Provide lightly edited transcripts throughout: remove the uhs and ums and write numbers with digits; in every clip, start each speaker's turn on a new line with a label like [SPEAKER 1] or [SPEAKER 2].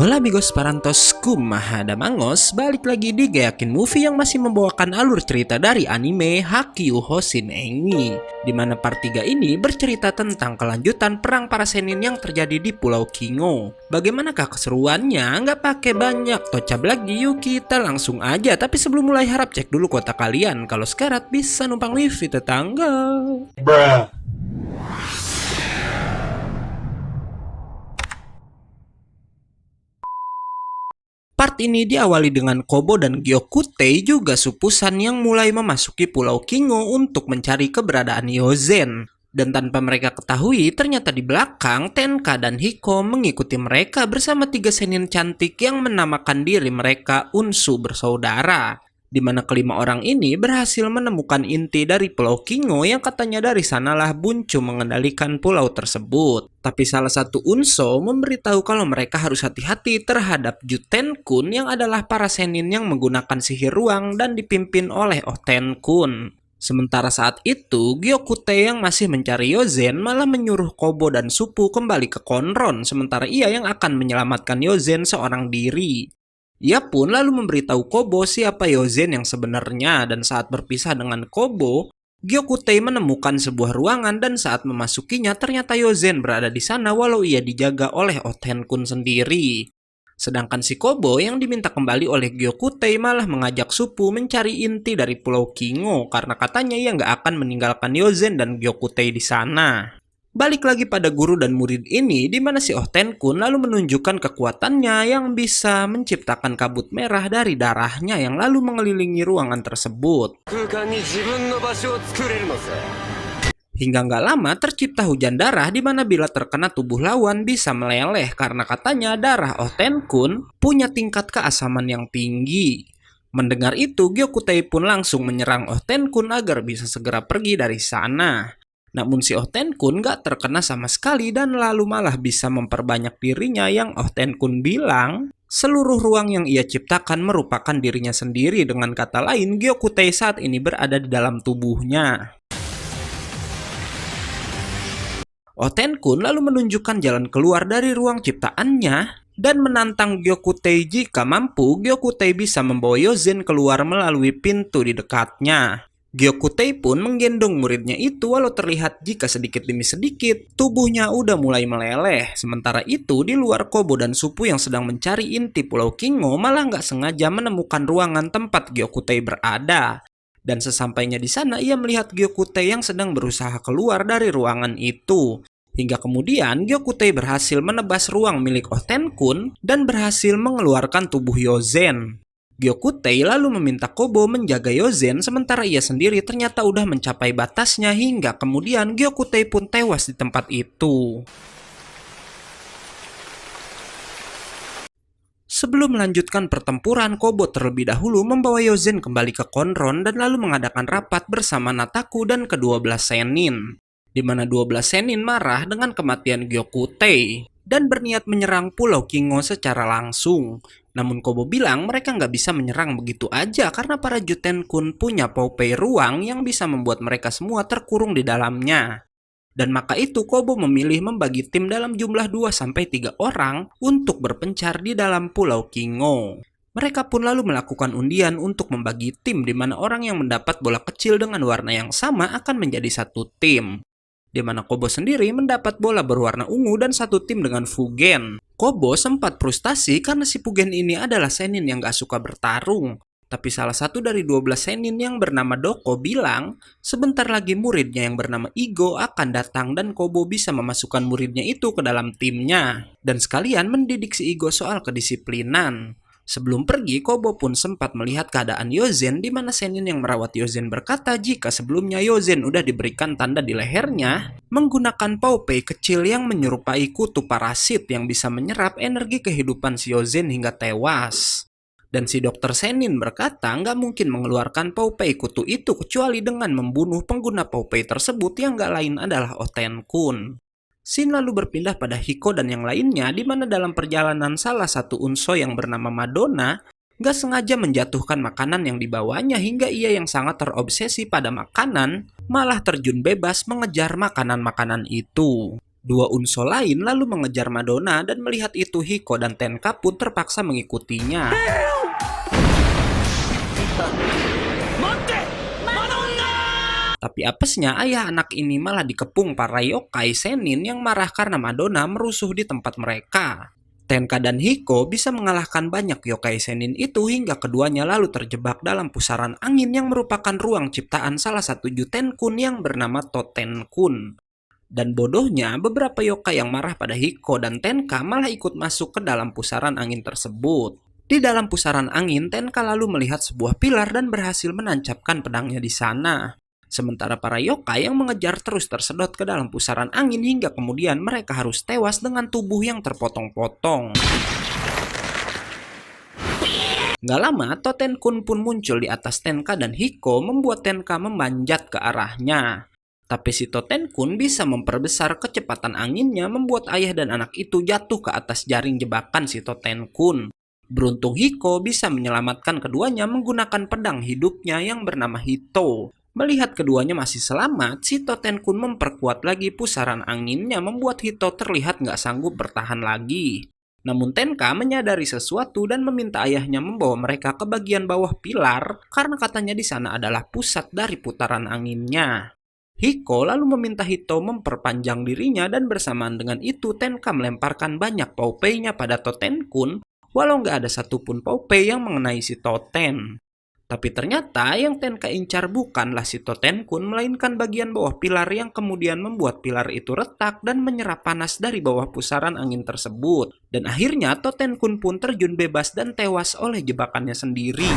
[SPEAKER 1] Hola amigos parantos, kumahada mangos, balik lagi di Gayakin Movie yang masih membawakan alur cerita dari anime Haikyuu Hoshin Engi, dimana part 3 ini bercerita tentang kelanjutan perang para senin yang terjadi di Pulau Kingo. Bagaimanakah keseruannya? Nggak pakai banyak tocap lagi, yuk kita langsung aja. Tapi sebelum mulai harap cek dulu kota kalian, kalau sekarat bisa numpang wifi tetangga. Bruh. Part ini diawali dengan Kobo dan Gyokutei juga supusan yang mulai memasuki Pulau Kingo untuk mencari keberadaan Yozen. Dan tanpa mereka ketahui, ternyata di belakang Tenka dan Hiko mengikuti mereka bersama tiga senin cantik yang menamakan diri mereka Unsu bersaudara. Di mana kelima orang ini berhasil menemukan inti dari Pulau Kingo yang katanya dari sanalah Buncu mengendalikan pulau tersebut. Tapi salah satu Unso memberitahu kalau mereka harus hati-hati terhadap Juten-kun yang adalah para senin yang menggunakan sihir ruang dan dipimpin oleh Oten-kun. Sementara saat itu, Gyokutei yang masih mencari Yozen malah menyuruh Kobo dan Suppu kembali ke Konron, sementara ia yang akan menyelamatkan Yozen seorang diri. Ia pun lalu memberitahu Kobo siapa Yozen yang sebenarnya, dan saat berpisah dengan Kobo, Gyokutei menemukan sebuah ruangan dan saat memasukinya ternyata Yozen berada di sana walau ia dijaga oleh Oten-kun sendiri. Sedangkan si Kobo yang diminta kembali oleh Gyokutei malah mengajak Suppu mencari inti dari Pulau Kingo karena katanya ia nggak akan meninggalkan Yozen dan Gyokutei di sana. Balik lagi pada guru dan murid ini, di mana si Oten-kun lalu menunjukkan kekuatannya yang bisa menciptakan kabut merah dari darahnya yang lalu mengelilingi ruangan tersebut. Hingga nggak lama tercipta hujan darah di mana bila terkena tubuh lawan bisa meleleh karena katanya darah Oten-kun punya tingkat keasaman yang tinggi. Mendengar itu, Gyokutei pun langsung menyerang Oten-kun agar bisa segera pergi dari sana. Namun si Oten-kun gak terkena sama sekali dan lalu malah bisa memperbanyak dirinya yang Oten-kun bilang seluruh ruang yang ia ciptakan merupakan dirinya sendiri. Dengan kata lain, Gyokutei saat ini berada di dalam tubuhnya. Oten-kun lalu menunjukkan jalan keluar dari ruang ciptaannya dan menantang Gyokutei jika mampu Gyokutei bisa membawa Yozen keluar melalui pintu di dekatnya. Gyokutei pun menggendong muridnya itu walau terlihat jika sedikit demi sedikit tubuhnya udah mulai meleleh. Sementara itu di luar Kobo dan Suppu yang sedang mencari inti Pulau Kingo malah nggak sengaja menemukan ruangan tempat Gyokutei berada. Dan sesampainya di sana ia melihat Gyokutei yang sedang berusaha keluar dari ruangan itu. Hingga kemudian Gyokutei berhasil menebas ruang milik Oten-kun dan berhasil mengeluarkan tubuh Yozen. Gyokutei lalu meminta Kobo menjaga Yozen sementara ia sendiri ternyata udah mencapai batasnya hingga kemudian Gyokutei pun tewas di tempat itu. Sebelum melanjutkan pertempuran, Kobo terlebih dahulu membawa Yozen kembali ke Konron dan lalu mengadakan rapat bersama Nataku dan ke-12 senin. Di mana 12 senin marah dengan kematian Gyokutei dan berniat menyerang Pulau Kingo secara langsung. Namun Kobo bilang mereka nggak bisa menyerang begitu aja karena para Juten-kun punya Poupei ruang yang bisa membuat mereka semua terkurung di dalamnya. Dan maka itu Kobo memilih membagi tim dalam jumlah 2-3 orang untuk berpencar di dalam Pulau Kingo. Mereka pun lalu melakukan undian untuk membagi tim di mana orang yang mendapat bola kecil dengan warna yang sama akan menjadi satu tim. Di mana Kobo sendiri mendapat bola berwarna ungu dan satu tim dengan Fugen. Kobo sempat frustasi karena si Fugen ini adalah senin yang gak suka bertarung. Tapi salah satu dari 12 senin yang bernama Doko bilang, sebentar lagi muridnya yang bernama Igo akan datang dan Kobo bisa memasukkan muridnya itu ke dalam timnya. Dan sekalian mendidik si Igo soal kedisiplinan. Sebelum pergi, Kobo pun sempat melihat keadaan Yozen di mana senin yang merawat Yozen berkata jika sebelumnya Yozen udah diberikan tanda di lehernya menggunakan Poupei kecil yang menyerupai kutu parasit yang bisa menyerap energi kehidupan si Yozen hingga tewas. Dan si dokter senin berkata nggak mungkin mengeluarkan Poupei kutu itu kecuali dengan membunuh pengguna Poupei tersebut yang nggak lain adalah Oten-kun. Scene lalu berpindah pada Hiko dan yang lainnya di mana dalam perjalanan salah satu Unso yang bernama Madonna gak sengaja menjatuhkan makanan yang dibawanya hingga ia yang sangat terobsesi pada makanan malah terjun bebas mengejar makanan-makanan itu. Dua unsur lain lalu mengejar Madonna dan melihat itu Hiko dan Tenka pun terpaksa mengikutinya. Tapi apesnya ayah anak ini malah dikepung para yokai Sennin yang marah karena Madonna merusuh di tempat mereka. Tenka dan Hiko bisa mengalahkan banyak yokai Sennin itu hingga keduanya lalu terjebak dalam pusaran angin yang merupakan ruang ciptaan salah satu Jutenkun yang bernama Totenkun. Dan bodohnya, beberapa yokai yang marah pada Hiko dan Tenka malah ikut masuk ke dalam pusaran angin tersebut. Di dalam pusaran angin, Tenka lalu melihat sebuah pilar dan berhasil menancapkan pedangnya di sana. Sementara para yokai yang mengejar terus tersedot ke dalam pusaran angin hingga kemudian mereka harus tewas dengan tubuh yang terpotong-potong. Gak lama, Totenkun pun muncul di atas Tenka dan Hiko membuat Tenka memanjat ke arahnya. Tapi si Totenkun bisa memperbesar kecepatan anginnya membuat ayah dan anak itu jatuh ke atas jaring jebakan si Totenkun. Beruntung Hiko bisa menyelamatkan keduanya menggunakan pedang hidupnya yang bernama Hito. Melihat keduanya masih selamat, si Totenkun memperkuat lagi pusaran anginnya membuat Hito terlihat nggak sanggup bertahan lagi. Namun Tenka menyadari sesuatu dan meminta ayahnya membawa mereka ke bagian bawah pilar karena katanya di sana adalah pusat dari putaran anginnya. Hiko lalu meminta Hito memperpanjang dirinya dan bersamaan dengan itu Tenka melemparkan banyak paupeinya pada Totenkun walau nggak ada satupun paupei yang mengenai si Toten. Tapi ternyata yang Tenka incar bukanlah si Totenkun melainkan bagian bawah pilar yang kemudian membuat pilar itu retak dan menyerap panas dari bawah pusaran angin tersebut. Dan akhirnya Totenkun pun terjun bebas dan tewas oleh jebakannya sendiri.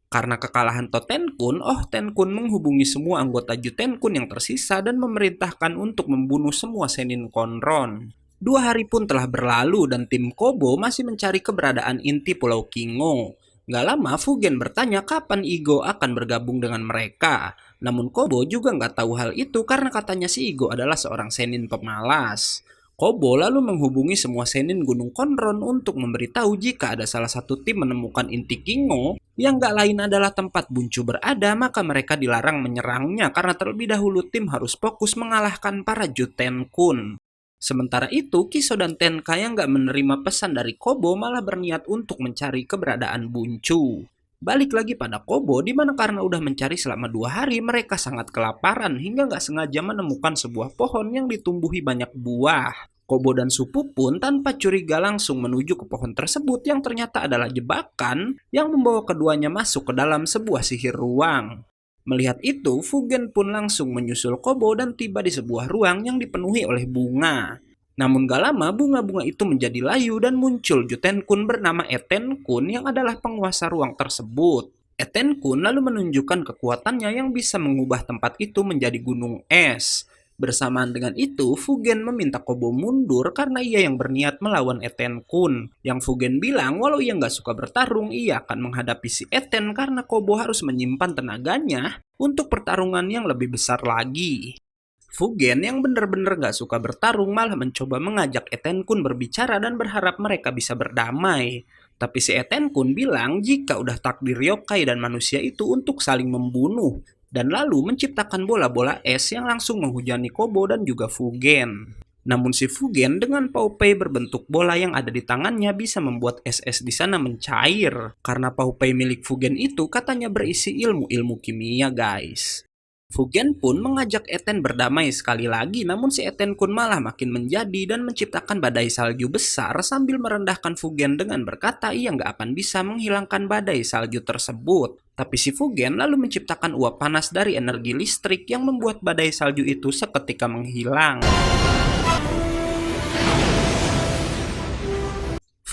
[SPEAKER 1] Karena kekalahan Totenkun, Tenkun menghubungi semua anggota Jutenkun yang tersisa dan memerintahkan untuk membunuh semua Sennin Konron. 2 hari pun telah berlalu dan tim Kobo masih mencari keberadaan inti Pulau Kingo. Gak lama Fugen bertanya kapan Igo akan bergabung dengan mereka. Namun Kobo juga gak tahu hal itu karena katanya si Igo adalah seorang Sennin pemalas. Kobo lalu menghubungi semua Sennin Gunung Konron untuk memberitahu jika ada salah satu tim menemukan inti Kingo yang gak lain adalah tempat Buncu berada, maka mereka dilarang menyerangnya karena terlebih dahulu tim harus fokus mengalahkan para Jutenkun. Sementara itu, Kiso dan Tenka yang gak menerima pesan dari Kobo malah berniat untuk mencari keberadaan Buncu. Balik lagi pada Kobo, dimana karena udah mencari selama 2 hari, mereka sangat kelaparan hingga gak sengaja menemukan sebuah pohon yang ditumbuhi banyak buah. Kobo dan Supu pun tanpa curiga langsung menuju ke pohon tersebut yang ternyata adalah jebakan yang membawa keduanya masuk ke dalam sebuah sihir ruang. Melihat itu, Fugen pun langsung menyusul Kobo dan tiba di sebuah ruang yang dipenuhi oleh bunga. Namun gak lama, bunga-bunga itu menjadi layu dan muncul Jutenkun bernama Etenkun yang adalah penguasa ruang tersebut. Etenkun lalu menunjukkan kekuatannya yang bisa mengubah tempat itu menjadi gunung es. Bersamaan dengan itu, Fugen meminta Kobo mundur karena ia yang berniat melawan Etenkun. Yang Fugen bilang walau ia nggak suka bertarung, ia akan menghadapi si Eten karena Kobo harus menyimpan tenaganya untuk pertarungan yang lebih besar lagi. Fugen yang benar-benar nggak suka bertarung malah mencoba mengajak Etenkun berbicara dan berharap mereka bisa berdamai. Tapi si Etenkun bilang jika udah takdir yokai dan manusia itu untuk saling membunuh. Dan lalu menciptakan bola-bola es yang langsung menghujani Kobo dan juga Fugen. Namun si Fugen dengan paupei berbentuk bola yang ada di tangannya bisa membuat es-es di sana mencair. Karena paupei milik Fugen itu katanya berisi ilmu-ilmu kimia guys. Fugen pun mengajak Eten berdamai sekali lagi, namun si Etenkun malah makin menjadi dan menciptakan badai salju besar sambil merendahkan Fugen dengan berkata ia nggak akan bisa menghilangkan badai salju tersebut. Tapi si Fugen lalu menciptakan uap panas dari energi listrik yang membuat badai salju itu seketika menghilang.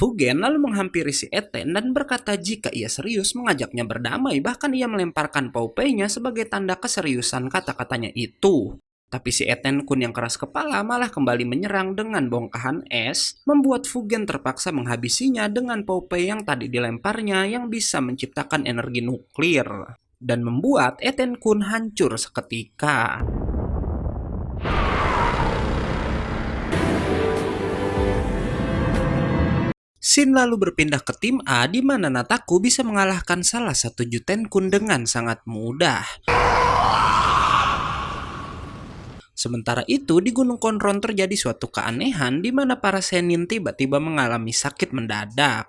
[SPEAKER 1] Fugen lalu menghampiri si Eten dan berkata jika ia serius mengajaknya berdamai, bahkan ia melemparkan paupeinya sebagai tanda keseriusan kata-katanya itu. Tapi si Etenkun yang keras kepala malah kembali menyerang dengan bongkahan es, membuat Fugen terpaksa menghabisinya dengan paupei yang tadi dilemparnya yang bisa menciptakan energi nuklir. Dan membuat Etenkun hancur seketika. Shin lalu berpindah ke tim A di mana Nataku bisa mengalahkan salah satu Jutenkun dengan sangat mudah. Sementara itu, di Gunung Konron terjadi suatu keanehan di mana para Zenin tiba-tiba mengalami sakit mendadak.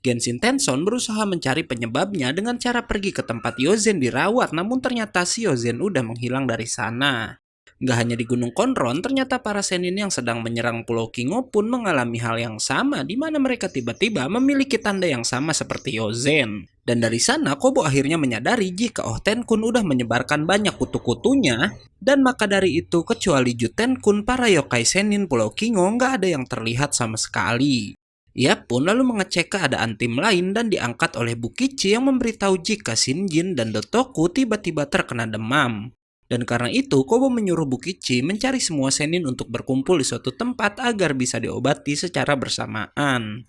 [SPEAKER 1] Genshin Tenson berusaha mencari penyebabnya dengan cara pergi ke tempat Yozen dirawat, namun ternyata si Yozen udah menghilang dari sana. Nggak hanya di Gunung Konron, ternyata para Zenin yang sedang menyerang Pulau Kingo pun mengalami hal yang sama, di mana mereka tiba-tiba memiliki tanda yang sama seperti Yozen. Dan dari sana, Kobo akhirnya menyadari jika Ohtenkun udah menyebarkan banyak kutu-kutunya, dan maka dari itu, kecuali Jutenkun, para yokai Zenin Pulau Kingo nggak ada yang terlihat sama sekali. Ia pun lalu mengecek keadaan tim lain dan diangkat oleh Bukichi yang memberitahu jika Shinjin dan Dotoku tiba-tiba terkena demam. Dan karena itu, Kobo menyuruh Bukichi mencari semua Zenin untuk berkumpul di suatu tempat agar bisa diobati secara bersamaan.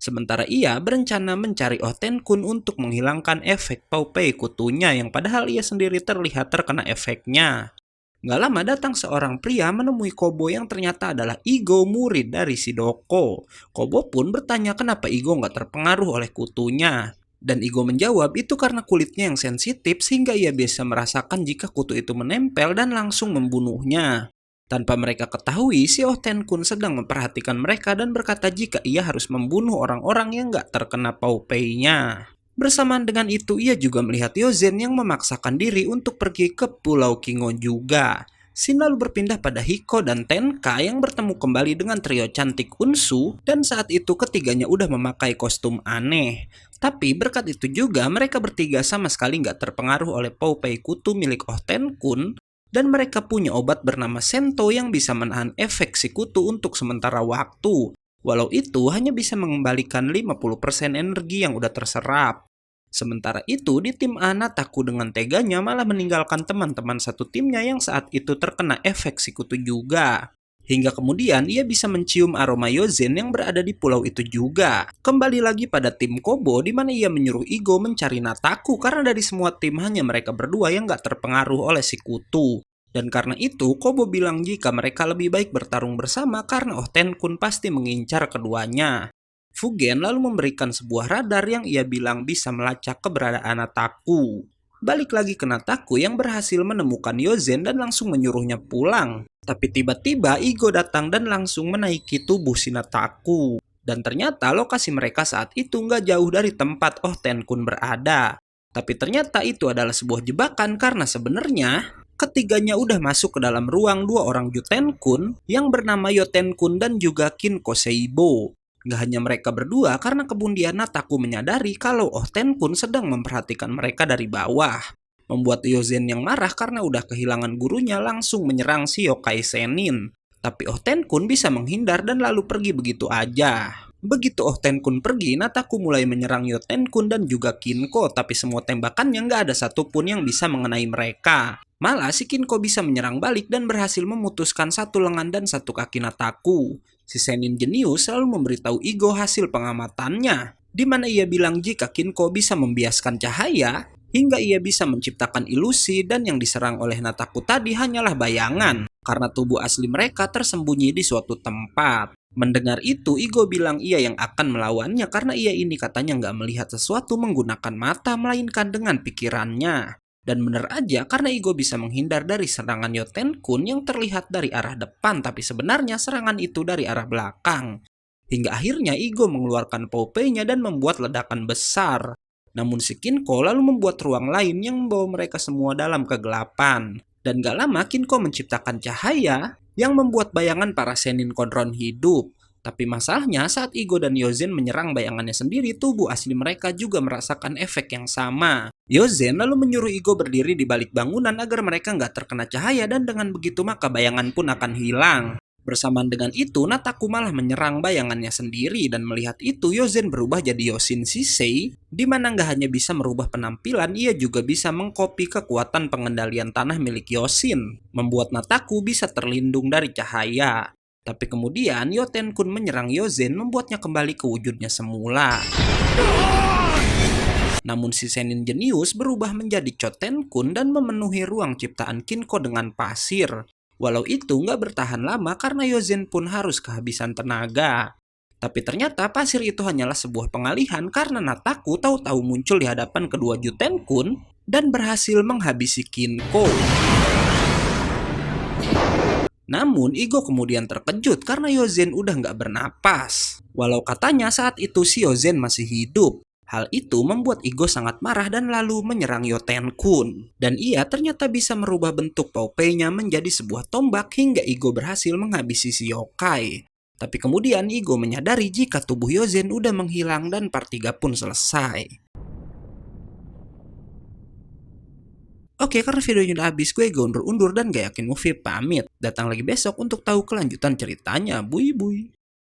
[SPEAKER 1] Sementara ia berencana mencari Ohtenkun untuk menghilangkan efek Poupei kutunya yang padahal ia sendiri terlihat terkena efeknya. Gak lama datang seorang pria menemui Kobo yang ternyata adalah Igo, murid dari Shidoko. Kobo pun bertanya kenapa Igo gak terpengaruh oleh kutunya. Dan Igo menjawab itu karena kulitnya yang sensitif sehingga ia bisa merasakan jika kutu itu menempel dan langsung membunuhnya. Tanpa mereka ketahui, si Ohtenkun sedang memperhatikan mereka dan berkata jika ia harus membunuh orang-orang yang gak terkena Poupei-nya. Bersamaan dengan itu, ia juga melihat Yozen yang memaksakan diri untuk pergi ke Pulau Kingo juga. Shin lalu berpindah pada Hiko dan Tenka yang bertemu kembali dengan trio cantik Unsu, dan saat itu ketiganya udah memakai kostum aneh. Tapi berkat itu juga mereka bertiga sama sekali nggak terpengaruh oleh Poupei kutu milik Ohtenkun, dan mereka punya obat bernama Sento yang bisa menahan efek si kutu untuk sementara waktu. Walau itu hanya bisa mengembalikan 50% energi yang udah terserap. Sementara itu di tim A, Nataku dengan teganya malah meninggalkan teman-teman satu timnya yang saat itu terkena efek si kutu juga. Hingga kemudian ia bisa mencium aroma Yozen yang berada di pulau itu juga. Kembali lagi pada tim Kobo di mana ia menyuruh Igo mencari Nataku karena dari semua tim hanya mereka berdua yang gak terpengaruh oleh si kutu. Dan karena itu Kobo bilang jika mereka lebih baik bertarung bersama karena Ohtenkun pasti mengincar keduanya. Fugen lalu memberikan sebuah radar yang ia bilang bisa melacak keberadaan Nataku. Balik lagi ke Nataku yang berhasil menemukan Yozen dan langsung menyuruhnya pulang. Tapi tiba-tiba Igo datang dan langsung menaiki tubuh si Nataku. Dan ternyata lokasi mereka saat itu nggak jauh dari tempat Ohtenkun berada. Tapi ternyata itu adalah sebuah jebakan karena sebenarnya ketiganya udah masuk ke dalam ruang dua orang Jutenkun yang bernama Yotenkun dan juga Kinko Seibo. Gak hanya mereka berdua karena kemudian Nataku menyadari kalau Ohtenkun sedang memperhatikan mereka dari bawah. Membuat Yozen yang marah karena udah kehilangan gurunya langsung menyerang si yokai Zenin. Tapi Ohtenkun bisa menghindar dan lalu pergi begitu aja. Begitu Ohtenkun pergi, Nataku mulai menyerang Yotenkun dan juga Kinko, tapi semua tembakannya nggak ada satupun yang bisa mengenai mereka. Malah si Kinko bisa menyerang balik dan berhasil memutuskan satu lengan dan satu kaki Nataku. Si Zenin jenius selalu memberitahu Igo hasil pengamatannya, di mana ia bilang jika Kinko bisa membiaskan cahaya, hingga ia bisa menciptakan ilusi dan yang diserang oleh Nataku tadi hanyalah bayangan, karena tubuh asli mereka tersembunyi di suatu tempat. Mendengar itu, Igo bilang ia yang akan melawannya karena ia ini katanya nggak melihat sesuatu menggunakan mata, melainkan dengan pikirannya. Dan bener aja karena Igo bisa menghindar dari serangan Yotenkun yang terlihat dari arah depan tapi sebenarnya serangan itu dari arah belakang. Hingga akhirnya Igo mengeluarkan Poupei-nya dan membuat ledakan besar. Namun si Kinko lalu membuat ruang lain yang membawa mereka semua dalam kegelapan. Dan gak lama Kinko menciptakan cahaya yang membuat bayangan para Zenin Konron hidup. Tapi masalahnya saat Igo dan Yozen menyerang bayangannya sendiri, tubuh asli mereka juga merasakan efek yang sama. Yozen lalu menyuruh Igo berdiri di balik bangunan agar mereka nggak terkena cahaya dan dengan begitu maka bayangan pun akan hilang. Bersamaan dengan itu, Nataku malah menyerang bayangannya sendiri dan melihat itu Yozen berubah jadi Yoshin Shisei, di mana nggak hanya bisa merubah penampilan, ia juga bisa mengkopi kekuatan pengendalian tanah milik Yoshin, membuat Nataku bisa terlindung dari cahaya. Tapi kemudian Yotenkun menyerang Yozen membuatnya kembali ke wujudnya semula. Namun si Zenin jenius berubah menjadi Chotenkun dan memenuhi ruang ciptaan Kinko dengan pasir. Walau itu nggak bertahan lama karena Yozen pun harus kehabisan tenaga. Tapi ternyata pasir itu hanyalah sebuah pengalihan karena Nataku tahu-tahu muncul di hadapan kedua Jutenkun dan berhasil menghabisi Kinko. Namun, Igo kemudian terkejut karena Yozen udah nggak bernapas. Walau katanya saat itu si Yozen masih hidup. Hal itu membuat Igo sangat marah dan lalu menyerang Yotenkun. Dan ia ternyata bisa merubah bentuk Poupei-nya menjadi sebuah tombak hingga Igo berhasil menghabisi si yokai. Tapi kemudian Igo menyadari jika tubuh Yozen udah menghilang dan part 3 pun selesai. Oke, karena videonya udah habis, gue gak undur-undur dan gak yakin movie pamit. Datang lagi besok untuk tahu kelanjutan ceritanya. Bui bui.